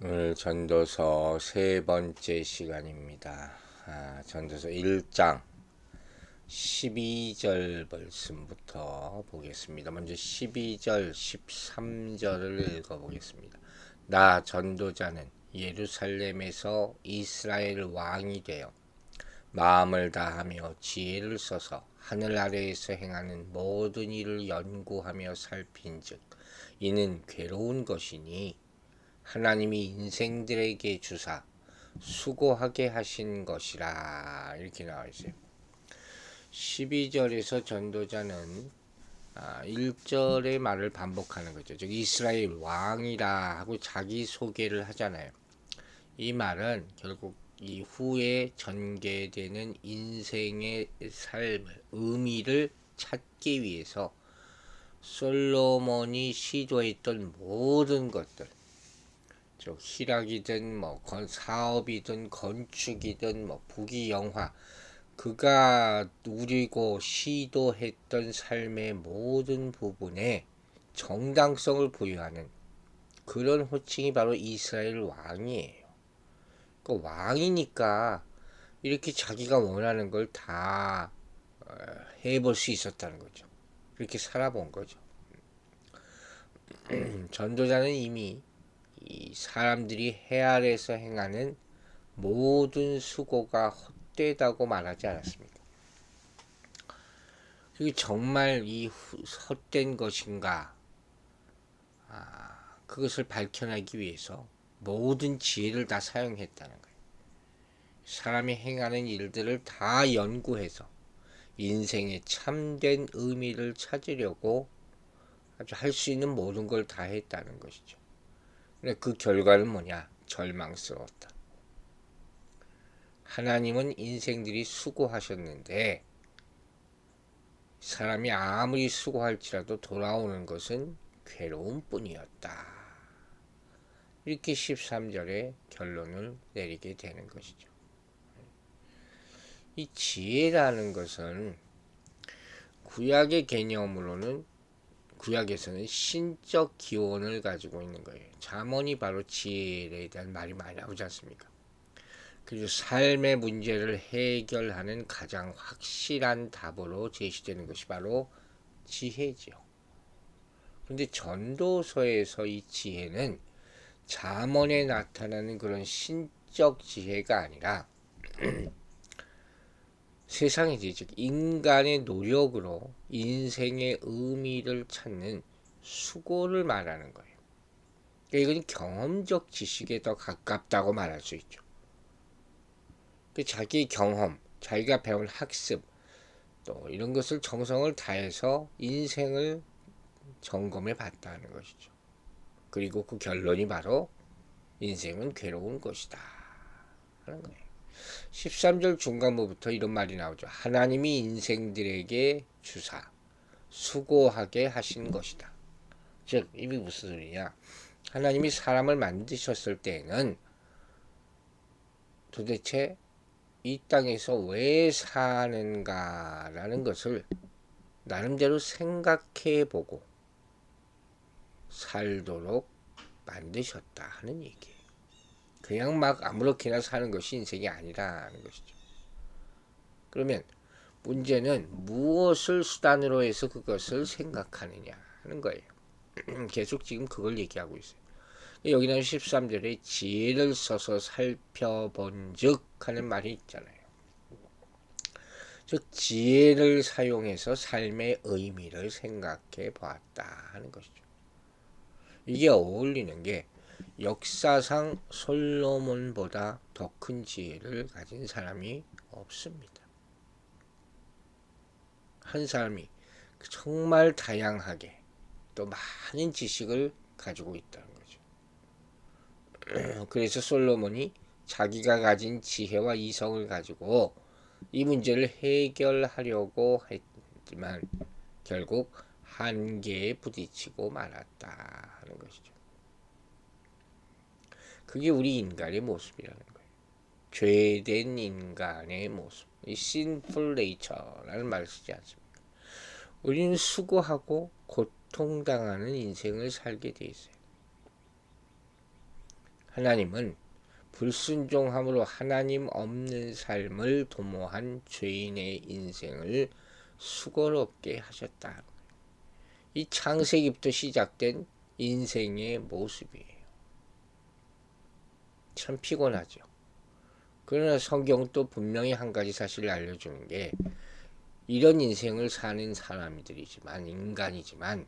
오늘 전도서 세 번째 시간입니다. 전도서 1장 12절 말씀부터 보겠습니다. 먼저 12절, 13절을 읽어보겠습니다. 나 전도자는 예루살렘에서 이스라엘 왕이 되어 마음을 다하며 지혜를 써서 하늘 아래에서 행하는 모든 일을 연구하며 살핀즉 이는 괴로운 것이니 하나님이 인생들에게 주사 수고하게 하신 것이라. 이렇게 나와 있어요. 12절에서 전도자는 1절의 말을 반복하는 거죠. 즉 이스라엘 왕이라 하고 자기 소개를 하잖아요. 이 말은 결국 이후에 전개되는 인생의 삶을 의미를 찾기 위해서 솔로몬이 시도했던 모든 것들, 즉 희락이든 사업이든 건축이든 부귀영화, 그가 누리고 시도했던 삶의 모든 부분에 정당성을 부여하는 그런 호칭이 바로 이스라엘 왕이에요. 그 왕이니까 이렇게 자기가 원하는 걸 다 해볼 수 있었다는 거죠. 그렇게 살아본 거죠. 전도자는 이미 이 사람들이 해 아래에서 행하는 모든 수고가 헛되다고 말하지 않았습니까? 그게 정말 이 헛된 것인가? 그것을 밝혀내기 위해서 모든 지혜를 다 사용했다는 거예요. 사람이 행하는 일들을 다 연구해서 인생의 참된 의미를 찾으려고 아주 할 수 있는 모든 걸 다 했다는 것이죠. 근데 그 결과는 뭐냐? 절망스러웠다. 하나님은 인생들이 수고하셨는데 사람이 아무리 수고할지라도 돌아오는 것은 괴로움 뿐이었다. 이렇게 13절에 결론을 내리게 되는 것이죠. 이 지혜라는 것은 구약의 개념으로는 구약에서는 신적 기원을 가지고 있는 거예요. 잠언이 바로 지혜에 대한 말이 많이 나오지 않습니까? 그리고 삶의 문제를 해결하는 가장 확실한 답으로 제시되는 것이 바로 지혜지요. 그런데 전도서에서 이 지혜는 잠언에 나타나는 그런 신적 지혜가 아니라 세상의 지혜, 즉 인간의 노력으로 인생의 의미를 찾는 수고를 말하는 거예요. 그러니까 이건 경험적 지식에 더 가깝다고 말할 수 있죠. 자기 경험, 자기가 배운 학습, 또 이런 것을 정성을 다해서 인생을 점검해 봤다는 것이죠. 그리고 그 결론이 바로 인생은 괴로운 것이다 하는 거예요. 13절 중간부부터 이런 말이 나오죠. 하나님이 인생들에게 주사 수고하게 하신 것이다. 즉 이게 무슨 소리냐? 하나님이 사람을 만드셨을 때에는 도대체 이 땅에서 왜 사는가라는 것을 나름대로 생각해 보고 살도록 만드셨다 하는 얘기예요. 그냥 막 아무렇게나 사는 것이 인생이 아니라는 것이죠. 그러면 문제는 무엇을 수단으로 해서 그것을 생각하느냐 하는 거예요. 계속 지금 그걸 얘기하고 있어요. 여기는 13절에 지혜를 써서 살펴본즉 하는 말이 있잖아요. 즉 지혜를 사용해서 삶의 의미를 생각해 보았다 하는 것이죠. 이게 어울리는 게 역사상 솔로몬보다 더 큰 지혜를 가진 사람이 없습니다. 한 사람이 정말 다양하게 또 많은 지식을 가지고 있다는 거죠. 그래서 솔로몬이 자기가 가진 지혜와 이성을 가지고 이 문제를 해결하려고 했지만 결국 한계에 부딪히고 말았다 하는 것이죠. 그게 우리 인간의 모습이라는 거예요. 죄된 인간의 모습, 이 sinful nature라는 말을 쓰지 않습니까? 우리는 수고하고 고통당하는 인생을 살게 돼 있어요. 하나님은 불순종함으로 하나님 없는 삶을 도모한 죄인의 인생을 수고롭게 하셨다. 이 창세기부터 시작된 인생의 모습이에요. 참 피곤하죠. 그러나 성경은 또 분명히 한 가지 사실을 알려주는 게, 이런 인생을 사는 사람들이지만, 인간이지만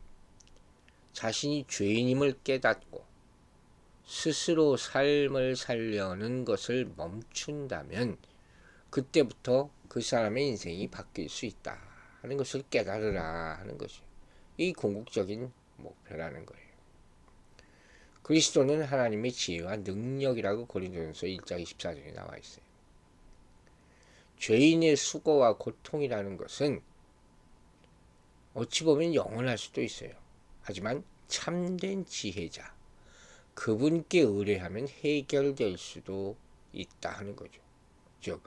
자신이 죄인임을 깨닫고 스스로 삶을 살려는 것을 멈춘다면 그때부터 그 사람의 인생이 바뀔 수 있다 하는 것을 깨달으라 하는 것이 이 궁극적인 목표라는 거예요. 그리스도는 하나님의 지혜와 능력이라고 고린도전서 1장 24절에 나와 있어요. 죄인의 수고와 고통이라는 것은 어찌 보면 영원할 수도 있어요. 하지만 참된 지혜자, 그분께 의뢰하면 해결될 수도 있다 하는 거죠. 즉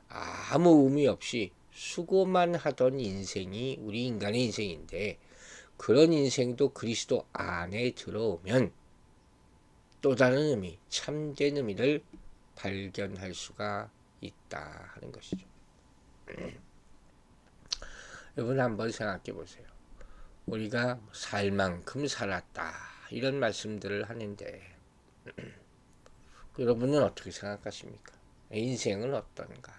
아무 의미 없이 수고만 하던 인생이 우리 인간의 인생인데, 그런 인생도 그리스도 안에 들어오면 또 다른 의미, 참된 의미를 발견할 수가 있다 하는 것이죠. 여러분 한번 생각해 보세요. 우리가 살 만큼 살았다 이런 말씀들을 하는데 여러분은 어떻게 생각하십니까? 인생은 어떤가?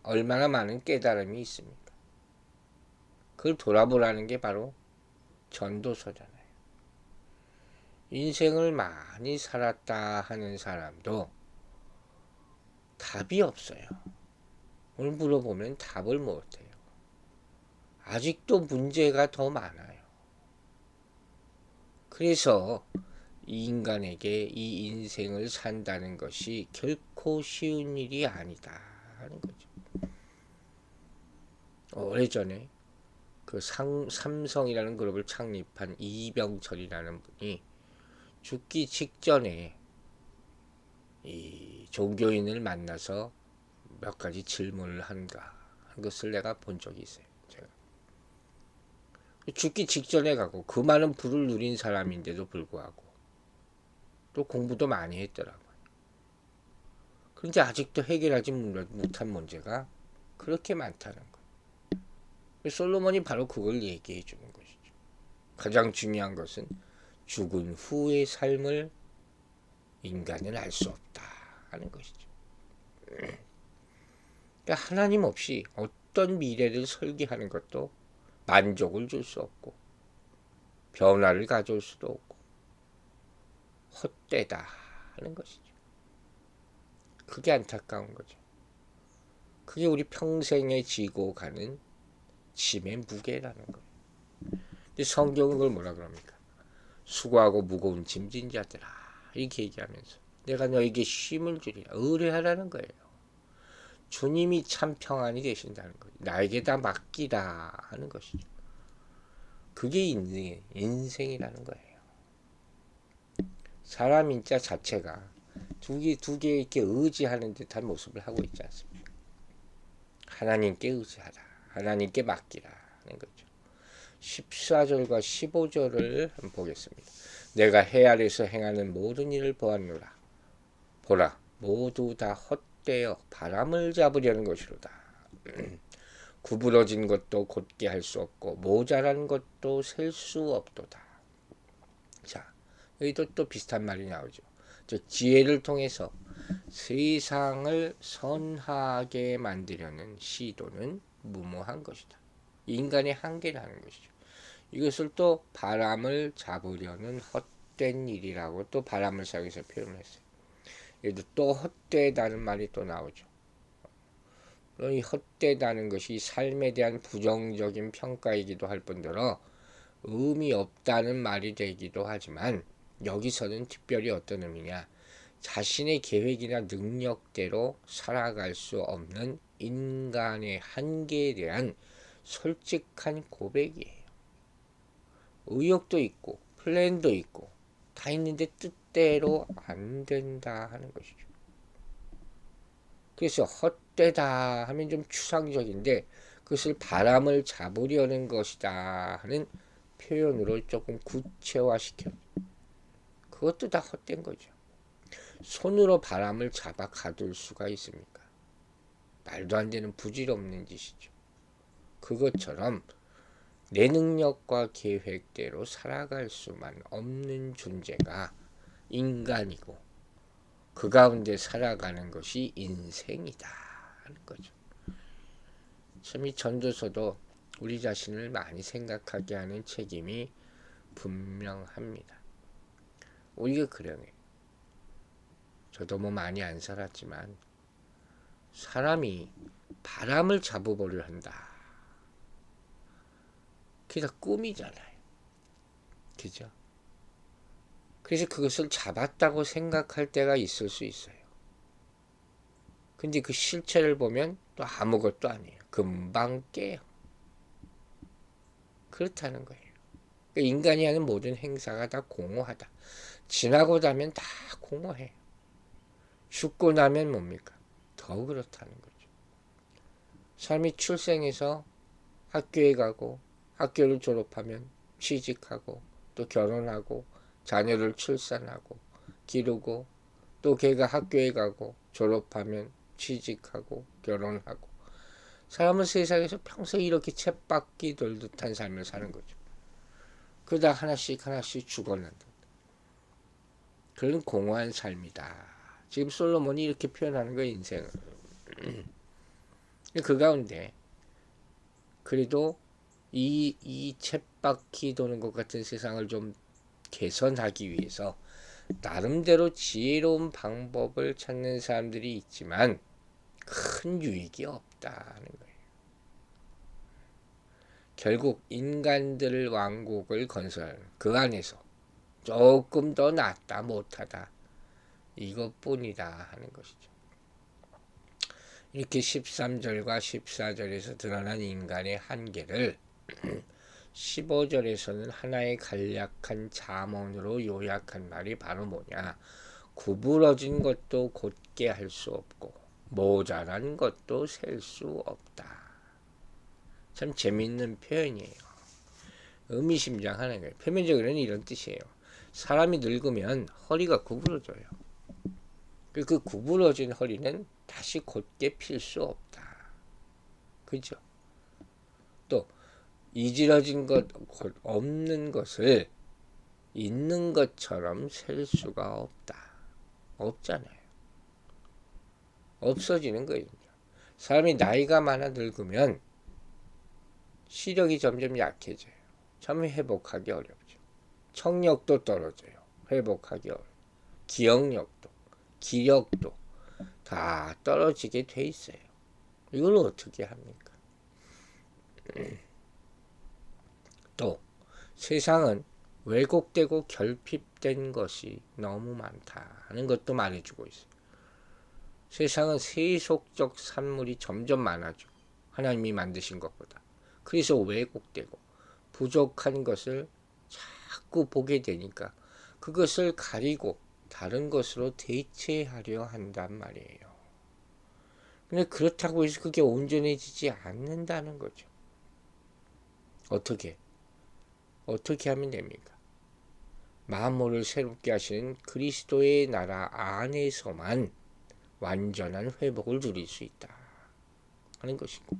얼마나 많은 깨달음이 있습니까? 그걸 돌아보라는 게 바로 전도서잖아요. 인생을 많이 살았다 하는 사람도 답이 없어요. 오늘 물어보면 답을 못해요. 아직도 문제가 더 많아요. 그래서 이 인간에게 이 인생을 산다는 것이 결코 쉬운 일이 아니다 하는 거죠. 오래전에 그 삼성이라는 그룹을 창립한 이병철이라는 분이 죽기 직전에 이 종교인을 만나서 몇 가지 질문을 한가 한 것을 내가 본 적이 있어요. 제가 죽기 직전에 가고 그 많은 부를 누린 사람인데도 불구하고 또 공부도 많이 했더라고요. 그런데 아직도 해결하지 못한 문제가 그렇게 많다는 거예요. 솔로몬이 바로 그걸 얘기해 주는 것이죠. 가장 중요한 것은 죽은 후의 삶을 인간은 알 수 없다 하는 것이죠. 그러니까 하나님 없이 어떤 미래를 설계하는 것도 만족을 줄 수 없고 변화를 가져올 수도 없고 헛되다 하는 것이죠. 그게 안타까운 거죠. 그게 우리 평생에 지고 가는 짐의 무게라는 거예요. 근데 성경은 그걸 뭐라 그럽니까? 수고하고 무거운 짐진 자들아 이렇게 얘기하면서 내가 너에게 쉼을 주리라 의뢰하라는 거예요. 주님이 참 평안이 되신다는 거예요. 나에게 다 맡기라 하는 것이죠. 그게 인생이라는 거예요. 사람 인자 자체가 두 개 이렇게 의지하는 듯한 모습을 하고 있지 않습니까? 하나님께 의지하라. 하나님께 맡기라 하는 거죠. 14절과 15절을 한번 보겠습니다. 내가 해 아래에서 행하는 모든 일을 보았노라. 보라, 모두 다 헛되어 바람을 잡으려는 것이로다. 구부러진 것도 곧게 할 수 없고 모자란 것도 셀 수 없도다. 자, 여기도 또 비슷한 말이 나오죠. 즉 지혜를 통해서 세상을 선하게 만들려는 시도는 무모한 것이다. 인간의 한계라는 것이죠. 이것을 또 바람을 잡으려는 헛된 일이라고 또 바람을 사용해서 표현을 했어요. 얘도 또 헛되다는 말이 또 나오죠. 이 헛되다는 것이 삶에 대한 부정적인 평가이기도 할 뿐더러 의미 없다는 말이 되기도 하지만 여기서는 특별히 어떤 의미냐, 자신의 계획이나 능력대로 살아갈 수 없는 인간의 한계에 대한 솔직한 고백이에요. 의욕도 있고 플랜도 있고 다 있는데 뜻대로 안 된다 하는 것이죠. 그래서 헛되다 하면 좀 추상적인데 그것을 바람을 잡으려는 것이다 하는 표현으로 조금 구체화시켜. 그것도 다 헛된 거죠. 손으로 바람을 잡아 가둘 수가 있습니까? 말도 안 되는 부질없는 짓이죠. 그것처럼 내 능력과 계획대로 살아갈 수만 없는 존재가 인간이고 그 가운데 살아가는 것이 인생이다 하는 거죠. 참 이 전도서도 우리 자신을 많이 생각하게 하는 책임이 분명합니다. 우리가 그래요. 저도 뭐 많이 안 살았지만 사람이 바람을 잡아보려 한다. 그게 다 꿈이잖아요. 그죠? 그래서 그것을 잡았다고 생각할 때가 있을 수 있어요. 근데 그 실체를 보면 또 아무것도 아니에요. 금방 깨요. 그렇다는 거예요. 그러니까 인간이 하는 모든 행사가 다 공허하다. 지나고 나면 다 공허해. 죽고 나면 뭡니까? 더 그렇다는 거죠. 사람이 출생해서 학교에 가고 학교를 졸업하면 취직하고 또 결혼하고 자녀를 출산하고 기르고 또 걔가 학교에 가고 졸업하면 취직하고 결혼하고 사람은 세상에서 평생 이렇게 쳇바퀴 돌듯한 삶을 사는 거죠. 그러다 하나씩 죽어난다. 그런 공허한 삶이다. 지금 솔로몬이 이렇게 표현하는 거예요. 인생을. 그 가운데 그래도 이 쳇바퀴 도는 것 같은 세상을 좀 개선하기 위해서 나름대로 지혜로운 방법을 찾는 사람들이 있지만 큰 유익이 없다는 거예요. 결국 인간들 왕국을 건설 그 안에서 조금 더 낫다 못하다 이것뿐이다 하는 것이죠. 이렇게 13절과 14절에서 드러난 인간의 한계를 15절에서는 하나의 간략한 잠언으로 요약한 말이 바로 뭐냐. 구부러진 것도 곧게 할 수 없고 모자란 것도 셀 수 없다. 참 재미있는 표현이에요. 의미심장하는 거예요. 표면적으로는 이런 뜻이에요. 사람이 늙으면 허리가 구부러져요. 그 구부러진 허리는 다시 곧게 필 수 없다. 그죠? 또 이지러진 것 없는 것을 있는 것처럼 셀 수가 없다. 없잖아요. 없어지는 거예요. 사람이 나이가 많아 늙으면 시력이 점점 약해져요. 참 회복하기 어렵죠. 청력도 떨어져요. 회복하기 어려워요. 기억력도, 기력도 다 떨어지게 돼 있어요. 이걸 어떻게 합니까? 또 세상은 왜곡되고 결핍된 것이 너무 많다는 것도 말해주고 있어요. 세상은 세속적 산물이 점점 많아지고 하나님이 만드신 것보다 그래서 왜곡되고 부족한 것을 자꾸 보게 되니까 그것을 가리고 다른 것으로 대체하려 한단 말이에요. 근데 그렇다고 해서 그게 온전해지지 않는다는 거죠. 어떻게 하면 됩니까? 만물을 새롭게 하시는 그리스도의 나라 안에서만 완전한 회복을 누릴 수 있다 하는 것이고,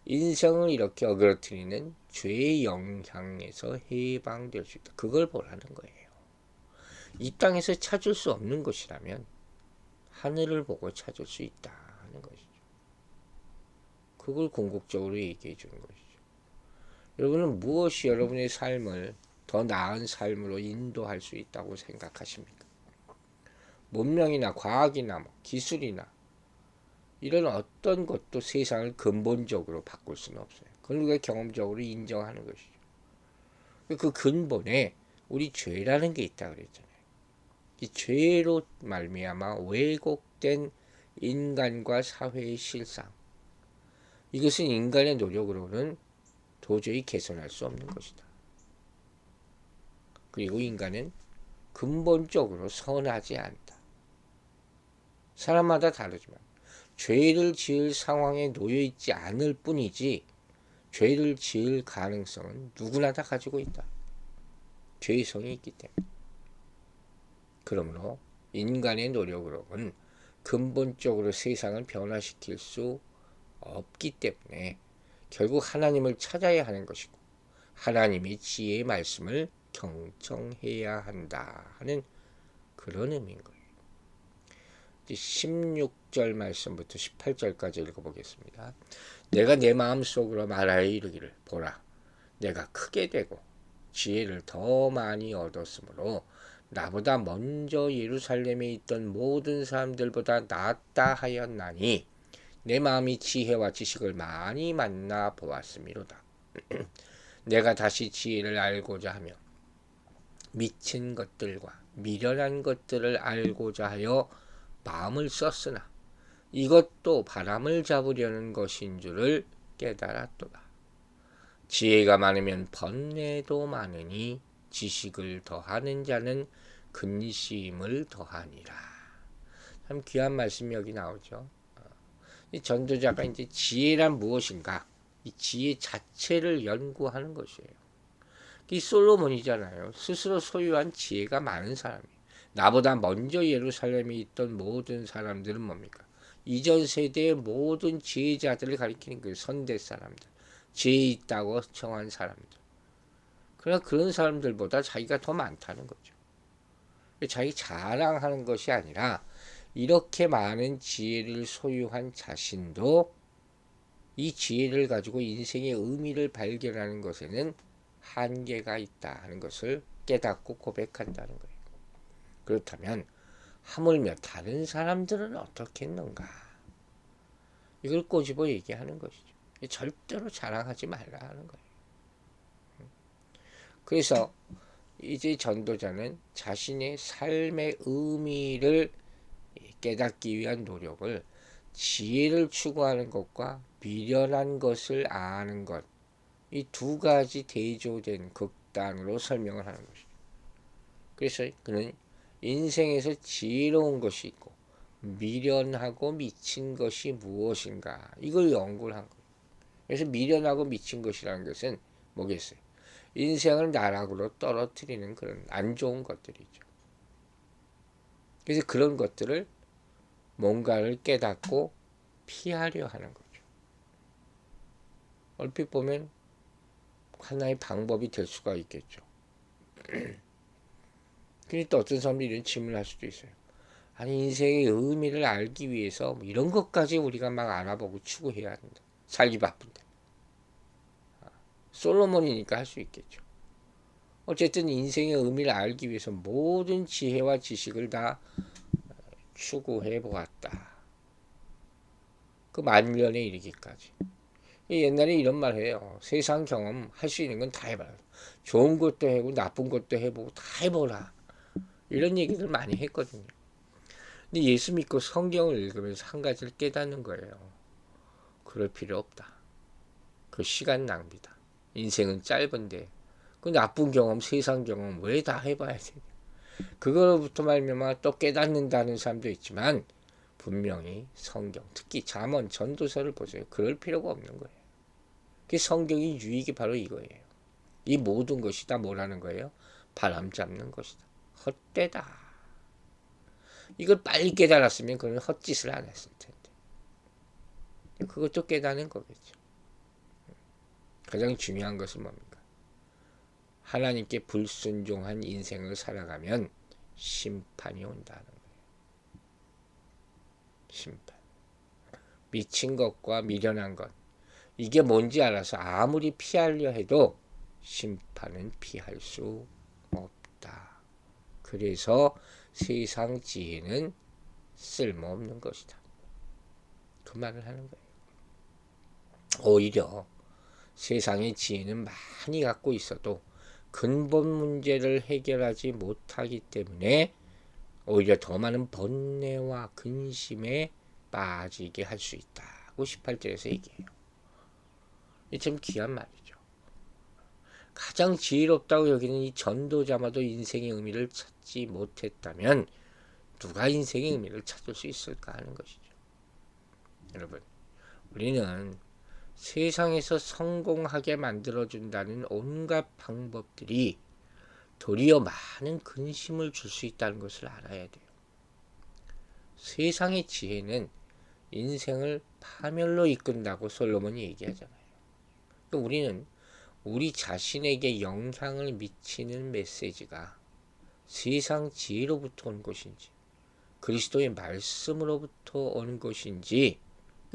인생을 이렇게 어그러뜨리는 죄의 영향에서 해방될 수 있다. 그걸 보라는 거예요. 이 땅에서 찾을 수 없는 것이라면 하늘을 보고 찾을 수 있다 하는 것이죠. 그걸 궁극적으로 얘기해 주는 것이죠. 여러분은 무엇이 여러분의 삶을 더 나은 삶으로 인도할 수 있다고 생각하십니까? 문명이나 과학이나 기술이나 이런 어떤 것도 세상을 근본적으로 바꿀 수는 없어요. 그걸 우리가 경험적으로 인정하는 것이죠. 그 근본에 우리 죄라는 게 있다 그랬잖아요. 이 죄로 말미암아 왜곡된 인간과 사회의 실상, 이것은 인간의 노력으로는 도저히 개선할 수 없는 것이다. 그리고 인간은 근본적으로 선하지 않다. 사람마다 다르지만 죄를 지을 상황에 놓여 있지 않을 뿐이지 죄를 지을 가능성은 누구나 다 가지고 있다. 죄성이 있기 때문에. 그러므로 인간의 노력으로는 근본적으로 세상을 변화시킬 수 없기 때문에 결국 하나님을 찾아야 하는 것이고 하나님의 지혜의 말씀을 경청해야 한다 하는 그런 의미인 거예요. 16절 말씀부터 18절까지 읽어보겠습니다. 내가 내 마음속으로 말하여 이르기를 보라 내가 크게 되고 지혜를 더 많이 얻었으므로 나보다 먼저 예루살렘에 있던 모든 사람들보다 낫다 하였나니 내 마음이 지혜와 지식을 많이 만나 보았음이로다. 내가 다시 지혜를 알고자 하며 미친 것들과 미련한 것들을 알고자 하여 마음을 썼으나 이것도 바람을 잡으려는 것인 줄을 깨달았도다. 지혜가 많으면 번뇌도 많으니 지식을 더하는 자는 근심을 더하니라. 참 귀한 말씀이 여기 나오죠. 이 전도자가 이제 지혜란 무엇인가? 이 지혜 자체를 연구하는 것이에요. 이 솔로몬이잖아요. 스스로 소유한 지혜가 많은 사람이에요. 나보다 먼저 예루살렘에 있던 모든 사람들은 뭡니까? 이전 세대의 모든 지혜자들을 가리키는 거예요. 선대 사람들. 지혜 있다고 청한 사람들. 그러나 그런 사람들보다 자기가 더 많다는 거죠. 자기 자랑하는 것이 아니라 이렇게 많은 지혜를 소유한 자신도 이 지혜를 가지고 인생의 의미를 발견하는 것에는 한계가 있다 하는 것을 깨닫고 고백한다는 거예요. 그렇다면 하물며 다른 사람들은 어떻게 했는가? 이걸 꼬집어 얘기하는 것이죠. 절대로 자랑하지 말라 하는 거예요. 그래서 이제 전도자는 자신의 삶의 의미를 깨닫기 위한 노력을 지혜를 추구하는 것과 미련한 것을 아는 것, 이 두 가지 대조된 극단으로 설명을 하는 것이죠. 그래서 그는 인생에서 지혜로운 것이 있고 미련하고 미친 것이 무엇인가 이걸 연구를 한 거예요. 그래서 미련하고 미친 것이라는 것은 뭐겠어요? 인생을 나락으로 떨어뜨리는 그런 안 좋은 것들이죠. 그래서 그런 것들을 뭔가를 깨닫고 피하려 하는 거죠. 얼핏 보면 하나의 방법이 될 수가 있겠죠. 그러니까 어떤 사람들이 이런 질문을 할 수도 있어요. 아니 인생의 의미를 알기 위해서 뭐 이런 것까지 우리가 막 알아보고 추구해야 한다. 살기 바쁜데. 솔로몬이니까 할 수 있겠죠. 어쨌든 인생의 의미를 알기 위해서 모든 지혜와 지식을 다 추구해 보았다. 그 만년에 이르기까지. 옛날에 이런 말 해요. 세상 경험 할 수 있는 건 다 해봐요. 좋은 것도 해보고 나쁜 것도 해보고 다 해보라. 이런 얘기들 많이 했거든요. 근데 예수 믿고 성경을 읽으면서 한 가지를 깨닫는 거예요. 그럴 필요 없다. 그 시간 낭비다. 인생은 짧은데 그 나쁜 경험, 세상 경험 왜 다 해봐야 되냐. 그거로부터 말미암아 또 깨닫는다는 사람도 있지만 분명히 성경, 특히 잠언, 전도서를 보세요. 그럴 필요가 없는 거예요. 그 성경의 유익이 바로 이거예요. 이 모든 것이 다 뭐라는 거예요? 바람 잡는 것이다. 헛되다. 이걸 빨리 깨달았으면 그는 헛짓을 안 했을 텐데. 그것도 깨닫는 거겠죠. 가장 중요한 것은 뭡니까? 하나님께 불순종한 인생을 살아가면 심판이 온다는 거예요. 심판. 미친 것과 미련한 것. 이게 뭔지 알아서 아무리 피하려 해도 심판은 피할 수 없다. 그래서 세상 지혜는 쓸모없는 것이다. 그 말을 하는 거예요. 오히려 세상의 지혜는 많이 갖고 있어도 근본 문제를 해결하지 못하기 때문에 오히려 더 많은 번뇌와 근심에 빠지게 할 수 있다고 18절에서 얘기해요. 이 참 귀한 말이죠. 가장 지혜롭다고 여기는 이 전도자마도 인생의 의미를 찾지 못했다면 누가 인생의 의미를 찾을 수 있을까 하는 것이죠. 여러분, 우리는 세상에서 성공하게 만들어준다는 온갖 방법들이 도리어 많은 근심을 줄 수 있다는 것을 알아야 돼요. 세상의 지혜는 인생을 파멸로 이끈다고 솔로몬이 얘기하잖아요. 그러니까 우리는 우리 자신에게 영향을 미치는 메시지가 세상 지혜로부터 온 것인지 그리스도의 말씀으로부터 오는 것인지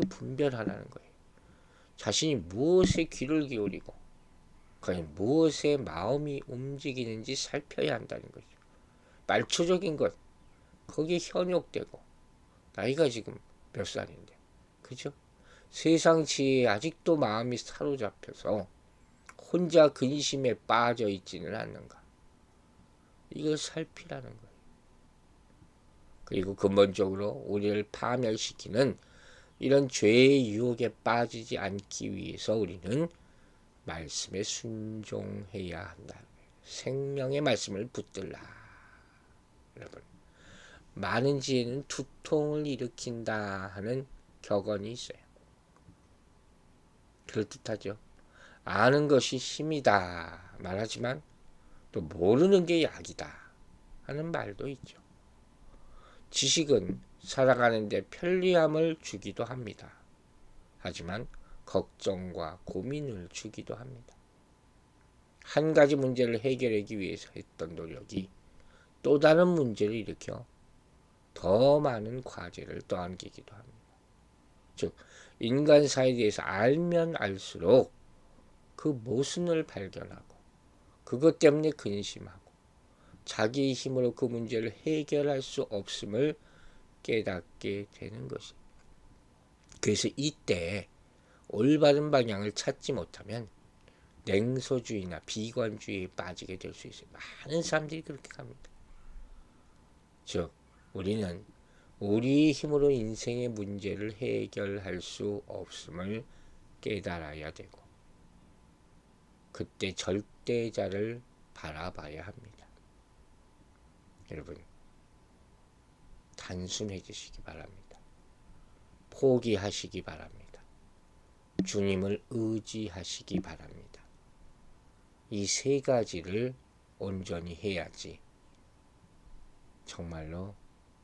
분별하라는 거예요. 자신이 무엇에 귀를 기울이고 과연 무엇에 마음이 움직이는지 살펴야 한다는 거죠. 말초적인 것 거기에 현혹되고 나이가 지금 몇 살인데 그죠? 세상 지혜에 아직도 마음이 사로잡혀서 혼자 근심에 빠져 있지는 않는가. 이걸 살피라는 거예요. 그리고 근본적으로 우리를 파멸시키는 이런 죄의 유혹에 빠지지 않기 위해서 우리는 말씀에 순종해야 한다. 생명의 말씀을 붙들라. 여러분, 많은 지혜는 두통을 일으킨다 하는 격언이 있어요. 그럴듯하죠. 아는 것이 힘이다 말하지만 또 모르는 게 약이다 하는 말도 있죠. 지식은 살아가는데 편리함을 주기도 합니다. 하지만 걱정과 고민을 주기도 합니다. 한 가지 문제를 해결하기 위해서 했던 노력이 또 다른 문제를 일으켜 더 많은 과제를 떠안기도 합니다. 즉, 인간사에 대해서 알면 알수록 그 모순을 발견하고 그것 때문에 근심하고 자기의 힘으로 그 문제를 해결할 수 없음을 깨닫게 되는 것입니다. 그래서 이때 올바른 방향을 찾지 못하면 냉소주의나 비관주의에 빠지게 될 수 있어요. 많은 사람들이 그렇게 갑니다. 즉 우리는 우리의 힘으로 인생의 문제를 해결할 수 없음을 깨달아야 되고 그때 절대자를 바라봐야 합니다. 여러분 단순해지시기 바랍니다. 포기하시기 바랍니다. 주님을 의지하시기 바랍니다. 이 세 가지를 온전히 해야지 정말로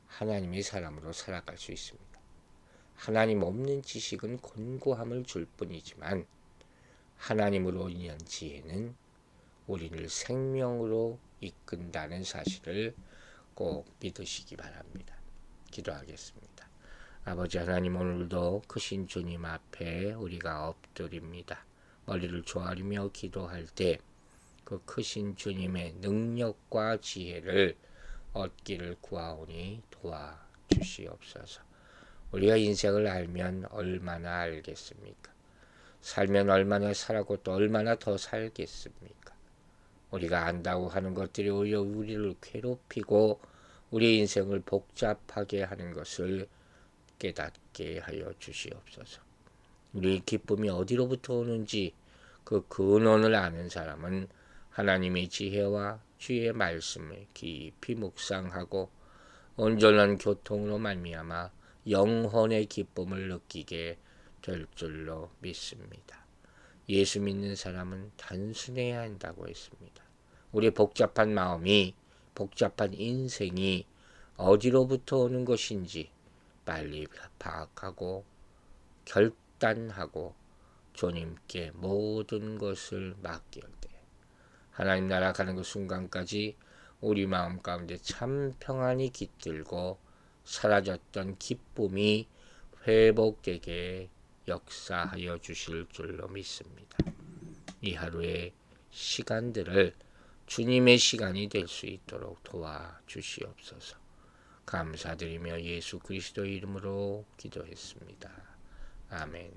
하나님의 사람으로 살아갈 수 있습니다. 하나님 없는 지식은 곤고함을 줄 뿐이지만 하나님으로 인한 지혜는 우리를 생명으로 이끈다는 사실을 꼭 믿으시기 바랍니다. 기도하겠습니다. 아버지 하나님, 오늘도 크신 주님 앞에 우리가 엎드립니다. 머리를 조아리며 기도할 때 그 크신 주님의 능력과 지혜를 얻기를 구하오니 도와주시옵소서. 우리가 인생을 알면 얼마나 알겠습니까? 살면 얼마나 살았고 또 얼마나 더 살겠습니까? 우리가 안다고 하는 것들이 오히려 우리를 괴롭히고 우리 인생을 복잡하게 하는 것을 깨닫게 하여 주시옵소서. 우리의 기쁨이 어디로부터 오는지 그 근원을 아는 사람은 하나님의 지혜와 주의 말씀을 깊이 묵상하고 온전한 교통으로 말미암아 영혼의 기쁨을 느끼게 될 줄로 믿습니다. 예수 믿는 사람은 단순해야 한다고 했습니다. 우리의 복잡한 마음이 복잡한 인생이 어디로부터 오는 것인지 빨리 파악하고 결단하고 주님께 모든 것을 맡길 때 하나님 나라 가는 그 순간까지 우리 마음 가운데 참 평안이 깃들고 사라졌던 기쁨이 회복되게 역사하여 주실 줄로 믿습니다. 이 하루의 시간들을 주님의 시간이 될 수 있도록 도와주시옵소서. 감사드리며 예수 그리스도의 이름으로 기도했습니다. 아멘.